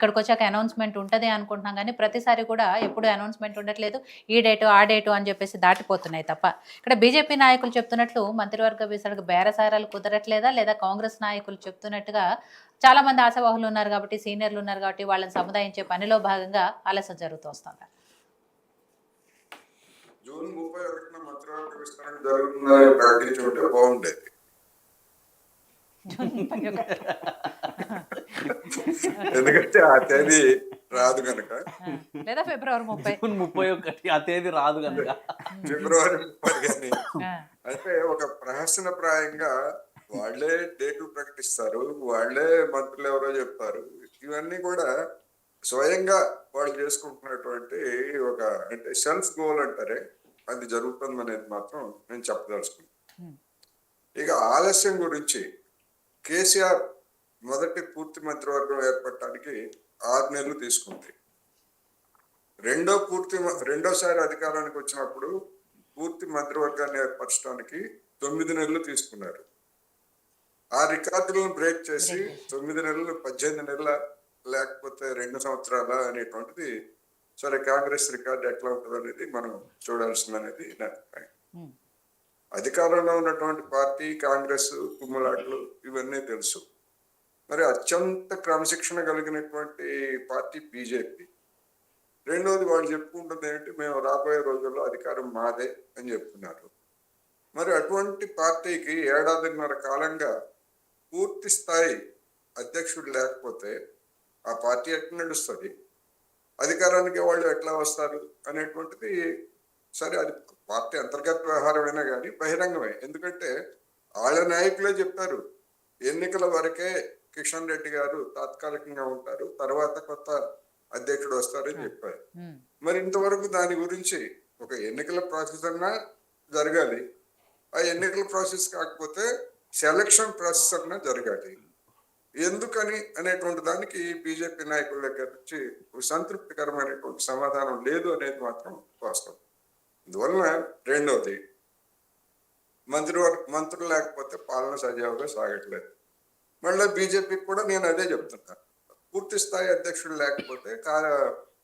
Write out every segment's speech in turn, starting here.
ఇక్కడికొచ్చాక announcement ఉంటది అనుకుంటున్నాం గానీ, ప్రతిసారి కూడా ఎప్పుడు అనౌన్స్‌మెంట్ ఉండట్లేదు. ఈ డేటు, ఆ డేటు అని చెప్పేసి దాటిపోతున్నాయి తప్ప. ఇక్కడ బీజేపీ నాయకులు చెప్తున్నట్లు మంత్రివర్గ విస్తరణకు బేరసారాలు కుదరట్లేదా? లేదా కాంగ్రెస్ నాయకులు చెప్తున్నట్టుగా చాలా మంది ఆశావహులున్నారు గాబట్టి, సీనియర్లున్నారు గాబట్టి వాళ్ళని సముదాయించే పనిలో భాగంగా ఆలస్యం జరుగుతూ వస్తుందా? జూన్ 31న మంత్రివర్గ విస్తరణ జరుగుతుందని ప్రకటించుంటే బాగుండేది. ఎందుకంటే ఆ తేదీ రాదు కనుక. లేదా ఫిబ్రవరి 30. జూన్ 31 ఆ తేదీ రాదు కనుక. ఫిబ్రవరి 30 గాని. అయితే ఒక ప్రహసనప్రాయంగా వాళ్ళే డేట్లు ప్రకటిస్తారు, వాళ్ళే మంత్రులు ఎవరో చెప్తారు. ఇవన్నీ కూడా స్వయంగా వాళ్ళు చేసుకుంటున్నటువంటి ఒక అంటే సెల్ఫ్ గోల్ అంటారే, అది జరుగుతుంది అనేది మాత్రం నేను చెప్పదలుచుకున్నాను. ఇక ఆలస్యం గురించి కేసీఆర్ మొదటి పూర్తి మంత్రివర్గం ఏర్పడటానికి 6 నెలలు తీసుకుంది. రెండోసారి అధికారానికి వచ్చినప్పుడు పూర్తి మంత్రివర్గాన్ని ఏర్పరచడానికి 9 నెలలు తీసుకున్నారు. ఆ రికార్డులను బ్రేక్ చేసి 9 నెలలు 18 నెలల లేకపోతే 2 సంవత్సరాల అనేటువంటిది సరే కాంగ్రెస్ రికార్డు ఎట్లా ఉంటుంది అనేది మనం చూడాల్సిందనేది నా అభిప్రాయం. అధికారంలో ఉన్నటువంటి పార్టీ కాంగ్రెస్ కుమ్ములాట్లు ఇవన్నీ తెలుసు. మరి అత్యంత క్రమశిక్షణ కలిగినటువంటి పార్టీ బీజేపీ. రెండోది వాళ్ళు చెప్పుకుంటుంది ఏంటి, మేము రాబోయే రోజుల్లో అధికారం మాదే అని చెప్తున్నారు. మరి అటువంటి పార్టీకి 1.5 కాలంగా పూర్తి స్థాయి అధ్యక్షుడు లేకపోతే ఆ పార్టీ ఎట్లా నడుస్తుంది, అధికారానికి వాళ్ళు ఎట్లా వస్తారు అనేటువంటిది సరే అది పార్టీ అంతర్గత వ్యవహారమైనా కానీ బహిరంగమే. ఎందుకంటే వాళ్ళ నాయకులే చెప్పారు ఎన్నికల వరకే కిషన్ రెడ్డి గారు తాత్కాలికంగా ఉంటారు, తర్వాత కొత్త అధ్యక్షుడు వస్తారని చెప్పారు. మరి ఇంతవరకు దాని గురించి ఒక ఎన్నికల ప్రాసెస్ అన్నా జరగాలి, ఆ ఎన్నికల ప్రాసెస్ కాకపోతే సెలక్షన్ ప్రాసెస్ అన్నా జరగాలి. ఎందుకని అనేటువంటి దానికి బీజేపీ నాయకుల దగ్గర నుంచి సంతృప్తికరమైనటువంటి సమాధానం లేదు అనేది మాత్రం వాస్తవం. అందువలన రెండవది మంత్రులు లేకపోతే పాలన సజావుగా సాగట్లేదు. మళ్ళీ బీజేపీకి కూడా నేను అదే చెప్తున్నాను, పూర్తి స్థాయి అధ్యక్షుడు లేకపోతే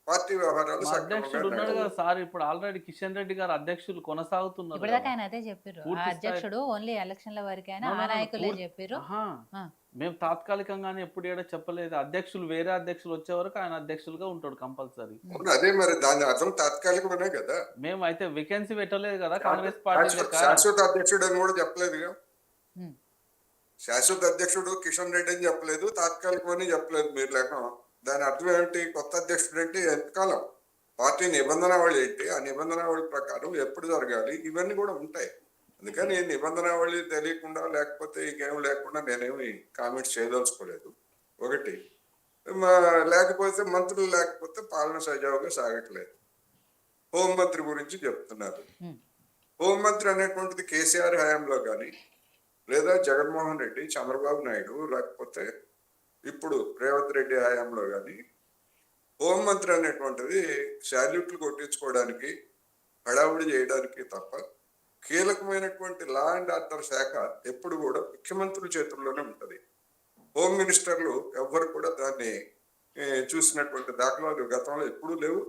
పార్టీ వ్యవహారాలు అధ్యక్షుడు ఉన్నాడు కదా సార్, ఇప్పుడు ఆల్రెడీ కిషన్ రెడ్డి గారు అధ్యక్షులు కొనసాగుతున్నారు. ఇప్పటిదాకా ఆయన అదే చెప్పారు, అధ్యక్షుడు ఓన్లీ ఎలక్షన్ల వరకే ఆ నాయకులే చెప్పారు. మేము తాత్కాలికంగానే ఎప్పుడు ఏడా చెప్పలేదు, అధ్యక్షులు వేరే అధ్యక్షులు వచ్చే వరకు ఆయన అధ్యక్షులుగా ఉంటాడు కంపల్సరీ. అదే మరి దాని అర్థం తాత్కాలికమనే కదా. మేము అయితే వేకెన్సీ పెట్టలేదు కదా కాంగ్రెస్ పార్టీ, శాశ్వత అధ్యక్షుడు అని కూడా చెప్పలేదుగా. శాశ్వత అధ్యక్షుడు కిషన్ రెడ్డి అని చెప్పలేదు, తాత్కాలికమని చెప్పలేదు మీరు లేక. దాని అర్థం ఏమిటి, కొత్త అధ్యక్షుడు అంటే ఎంతకాలం, పార్టీ నిబంధనావళి ఏంటి, ఆ నిబంధనావళి ప్రకారం ఎప్పుడు జరగాలి, ఇవన్నీ కూడా ఉంటాయి. అందుకని నిబంధనావళి తెలియకుండా లేకపోతే ఇంకేం లేకుండా నేనేమి కామెంట్స్ చేయదలుచుకోలేదు. ఒకటి లేకపోతే మంత్రులు లేకపోతే పాలన సజావుగా సాగట్లేదు. హోంమంత్రి గురించి చెప్తున్నారు. హోంమంత్రి అనేటువంటిది కేసీఆర్ హయాంలో కానీ లేదా జగన్మోహన్ రెడ్డి, చంద్రబాబు నాయుడు, లేకపోతే ఇప్పుడు రేవంత్ రెడ్డి హయాంలో కానీ హోంమంత్రి అనేటువంటిది శాల్యూట్లు కొట్టించుకోవడానికి, హడావుడి చేయడానికి తప్ప కీలకమైనటువంటి లా అండ్ ఆర్డర్ శాఖ ఎప్పుడు కూడా ముఖ్యమంత్రుల చేతుల్లోనే ఉంటుంది. హోమ్ మినిస్టర్లు ఎవ్వరు కూడా దాన్ని చూసినటువంటి దాఖలాలు గతంలో ఎప్పుడూ లేవు,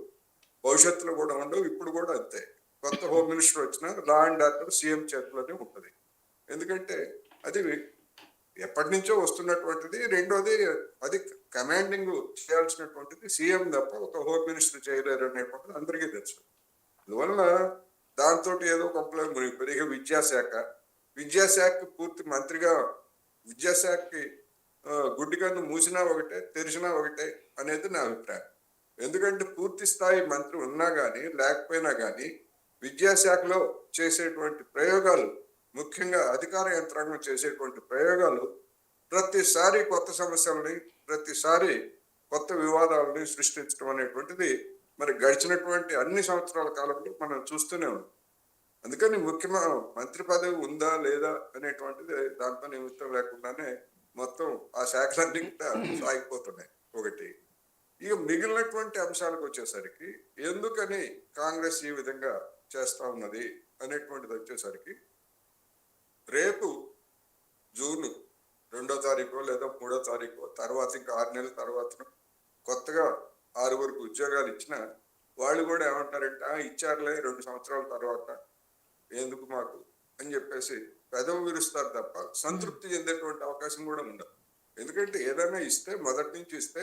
భవిష్యత్తులో కూడా ఉండవు, ఇప్పుడు కూడా అంతే. కొత్త హోమ్ మినిస్టర్ వచ్చినా లా అండ్ ఆర్డర్ సీఎం చేతిలోనే ఉంటుంది. ఎందుకంటే అది ఎప్పటి నుంచో వస్తున్నటువంటిది. రెండోది అది కమాండింగ్ చేయాల్సినటువంటిది సీఎం తప్ప ఒక హోమ్ మినిస్టర్ చేయలేరు అనేటువంటిది అందరికీ తెలుసు. అందువలన దాంతో ఏదో కంప్లైంట్ మునిగిపోయి. విద్యాశాఖ పూర్తి మంత్రిగా విద్యాశాఖకి గుడ్డికన్ను మూసినా ఒకటే తెరిచినా ఒకటే అనేది నా అభిప్రాయం. ఎందుకంటే పూర్తి స్థాయి మంత్రి ఉన్నా కానీ లేకపోయినా కానీ విద్యాశాఖలో చేసేటువంటి ప్రయోగాలు, ముఖ్యంగా అధికార యంత్రాంగం చేసేటువంటి ప్రయోగాలు ప్రతిసారి కొత్త సమస్యలని, ప్రతిసారి కొత్త వివాదాలని సృష్టించడం అనేటువంటిది మరి గడిచినటువంటి అన్ని సంవత్సరాల కాలంలో మనం చూస్తూనే ఉన్నాం. అందుకని మంత్రి పదవి ఉందా లేదా అనేటువంటిది దాంతో నిమిత్తం లేకుండానే మొత్తం ఆ శాఖలన్నీ కూడా సాగిపోతున్నాయి. ఒకటి. ఇక మిగిలినటువంటి అంశాలకు వచ్చేసరికి ఎందుకని కాంగ్రెస్ ఈ విధంగా చేస్తా ఉన్నది అనేటువంటిది వచ్చేసరికి రేపు జూన్ 2వ తారీఖు లేదా 3వ తారీఖు తర్వాత ఇంకా 6 నెలల తర్వాత కొత్తగా 6గురికి ఉద్యోగాలు ఇచ్చినా వాళ్ళు కూడా ఏమంటారంటే ఇచ్చారులే 2 సంవత్సరాల తర్వాత ఎందుకు మాకు అని చెప్పేసి పెదవి విరుస్తారు తప్ప సంతృప్తి చెందేటువంటి అవకాశం కూడా ఉండదు. ఎందుకంటే ఏదైనా ఇస్తే మొదటి నుంచి ఇస్తే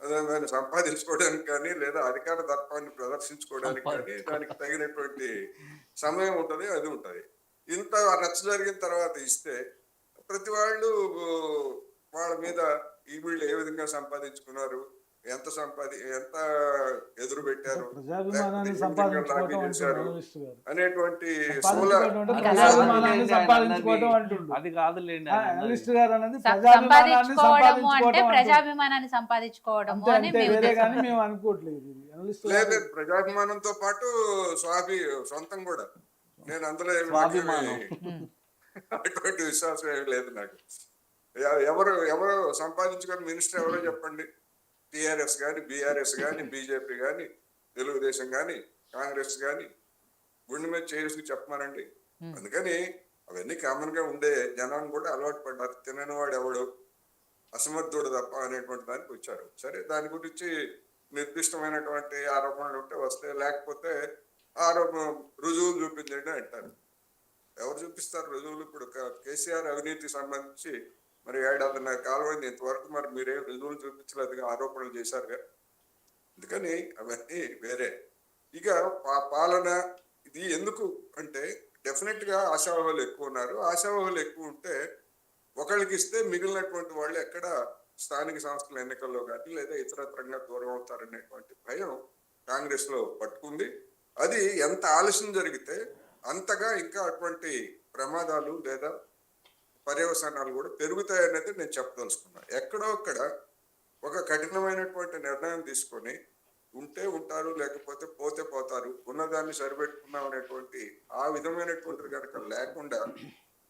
దాన్ని సంపాదించుకోవడానికి కానీ లేదా అధికార దర్పాన్ని ప్రదర్శించుకోవడానికి కానీ దానికి తగినటువంటి సమయం ఉంటుంది, అది ఉంటుంది. ఇంత రచ్చ జరిగిన తర్వాత ఇస్తే ప్రతి వాళ్ళు వాళ్ళ మీద ఈ వీళ్ళు ఏ విధంగా సంపాదించుకున్నారు, ఎంత ఎదురు పెట్టారు, ప్రజాభిమానాన్ని సంపాదించుకోవడం అంటున్నారు అనేటువంటి సంపాదించుకోవడం అంటుండ్రు. అది కాదులేండి అనలిస్ట్ గారు అనేది ప్రజాభిమానాన్ని సంపాదించుకోవడము అంటే సంపాదించుకోవడం ప్రజాభిమానాన్ని సంపాదించుకోవడము అంతే అని అంతే, మీ వేరే ఉద్దేశం. కానీ మేము అనుకోవట్లేదు. ఇది అనలిస్ట్ లేదు ప్రజాభిమానంతో పాటు సొంతం కూడా. నేను అందులో స్వాభిమానం. అటువంటి విశ్వాసం ఏమి లేదు నాకు. ఎవరు ఎవరు సంపాదించుకొని మినిస్టర్ ఎవరో చెప్పండి. టిఆర్ఎస్ కానీ, బీఆర్ఎస్ కానీ, బీజేపీ కానీ, తెలుగుదేశం కానీ, కాంగ్రెస్ కానీ గుండె మీద చేసుకు చెప్పమానండి. అందుకని అవన్నీ కామన్ గా ఉండే జనాన్ని కూడా అలవాటు పడ్డారు. తినని వాడు ఎవడు, అసమర్థుడు తప్ప అనేటువంటి దానికి వచ్చారు. సరే, దాని గురించి నిర్దిష్టమైనటువంటి ఆరోపణలు ఉంటే వస్తాయి, లేకపోతే రుజువులు చూపించండి అంటారు. ఎవరు చూపిస్తారు రుజువులు? ఇప్పుడు కేసీఆర్ అవినీతికి సంబంధించి మరి 7.5 కాలం ఇంతవరకు మరి మీరేం రుజువులు చూపించలేదుగా, ఆరోపణలు చేశారుగా. అందుకని అవన్నీ వేరే. ఇక పాలన ఇది ఎందుకు అంటే డెఫినెట్ గా ఆశావాహులు ఎక్కువ ఉన్నారు. ఆశావాహులు ఎక్కువ ఉంటే ఒకళ్ళకి ఇస్తే మిగిలినటువంటి వాళ్ళు ఎక్కడ స్థానిక సంస్థల ఎన్నికల్లో కానీ లేదా ఇతరత్రంగా దూరం అవుతారనేటువంటి భయం కాంగ్రెస్ లో పట్టుకుంది. అది ఎంత ఆలస్యం జరిగితే అంతగా ఇంకా అటువంటి ప్రమాదాలు లేదా పర్యవసానాలు కూడా పెరుగుతాయనేది నేను చెప్పదలుచుకున్నా. ఎక్కడో అక్కడ ఒక కఠినమైనటువంటి నిర్ణయం తీసుకొని ఉంటే ఉంటారు, లేకపోతే పోతే పోతారు, ఉన్నదాన్ని సరిపెట్టుకున్నాం అనేటువంటి ఆ విధమైనటువంటి కనుక లేకుండా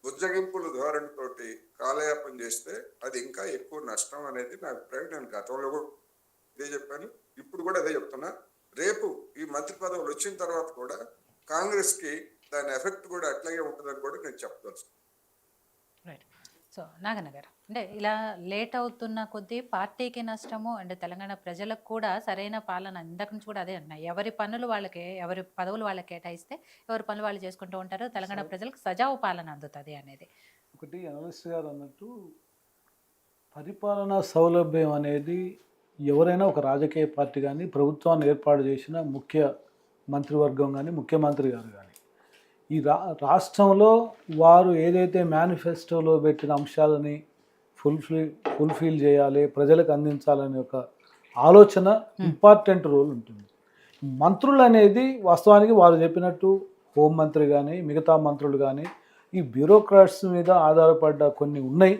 బుజ్జగింపుల ధోరణితోటి కాలయాపన చేస్తే అది ఇంకా ఎక్కువ నష్టం అనేది నా అభిప్రాయం. నేను గతంలో కూడా ఇదే చెప్పాను, ఇప్పుడు కూడా అదే చెప్తున్నా. రేపు ఈ మంత్రి పదవులు వచ్చిన తర్వాత కూడా కాంగ్రెస్ కి దాని ఎఫెక్ట్ కూడా అట్లాగే ఉంటుందని కూడా నేను చెప్పదలుచుకున్నాను. రైట్. సో నాగన్న గారు, అంటే ఇలా లేట్ అవుతున్న కొద్దీ పార్టీకి నష్టము అండ్ తెలంగాణ ప్రజలకు కూడా సరైన పాలన, ఇందాక నుంచి కూడా అదే అన్నాయి, ఎవరి పనులు వాళ్ళకే, ఎవరి పదవులు వాళ్ళకి కేటాయిస్తే ఎవరి పనులు వాళ్ళు చేసుకుంటూ ఉంటారు, తెలంగాణ ప్రజలకు సజావు పాలన అందుతుంది అనేది. ఒకటి అనలిస్ట్ గారు అన్నట్టు పరిపాలనా సౌలభ్యం అనేది ఎవరైనా ఒక రాజకీయ పార్టీ కానీ ప్రభుత్వాన్ని ఏర్పాటు చేసిన ముఖ్య మంత్రివర్గం కానీ ముఖ్యమంత్రి గారు కానీ ఈ రాష్ట్రంలో వారు ఏదైతే మేనిఫెస్టోలో పెట్టిన అంశాలని ఫుల్ఫిల్ చేయాలి, ప్రజలకు అందించాలనే ఒక ఆలోచన ఇంపార్టెంట్ రోల్ ఉంటుంది. మంత్రులు అనేది వాస్తవానికి వారు చెప్పినట్టు హోంమంత్రి కానీ మిగతా మంత్రులు కానీ ఈ బ్యూరోక్రాట్స్ మీద ఆధారపడ్డ కొన్ని ఉన్నాయి,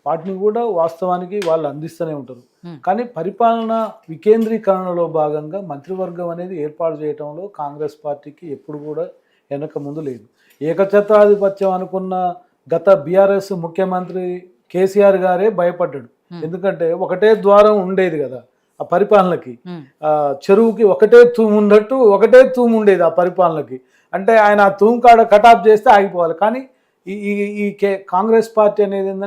వాటిని కూడా వాస్తవానికి వాళ్ళు అందిస్తూనే ఉంటారు. కానీ పరిపాలన వికేంద్రీకరణలో భాగంగా మంత్రివర్గం అనేది ఏర్పాటు చేయడంలో కాంగ్రెస్ పార్టీకి ఎప్పుడు కూడా వెనక ముందు లేదు. ఏకఛత్రాధిపత్యం అనుకున్న గత బీఆర్ఎస్ ముఖ్యమంత్రి కేసీఆర్ గారే భయపడ్డాడు. ఎందుకంటే ఒకటే ద్వారం ఉండేది కదా ఆ పరిపాలనకి, చెరువుకి ఒకటే తూము ఉన్నట్టు ఒకటే తూము ఉండేది ఆ పరిపాలనకి. అంటే ఆయన ఆ తూము కాడ కటాప్ చేస్తే ఆగిపోవాలి. కానీ ఈ కాంగ్రెస్ పార్టీ అనేది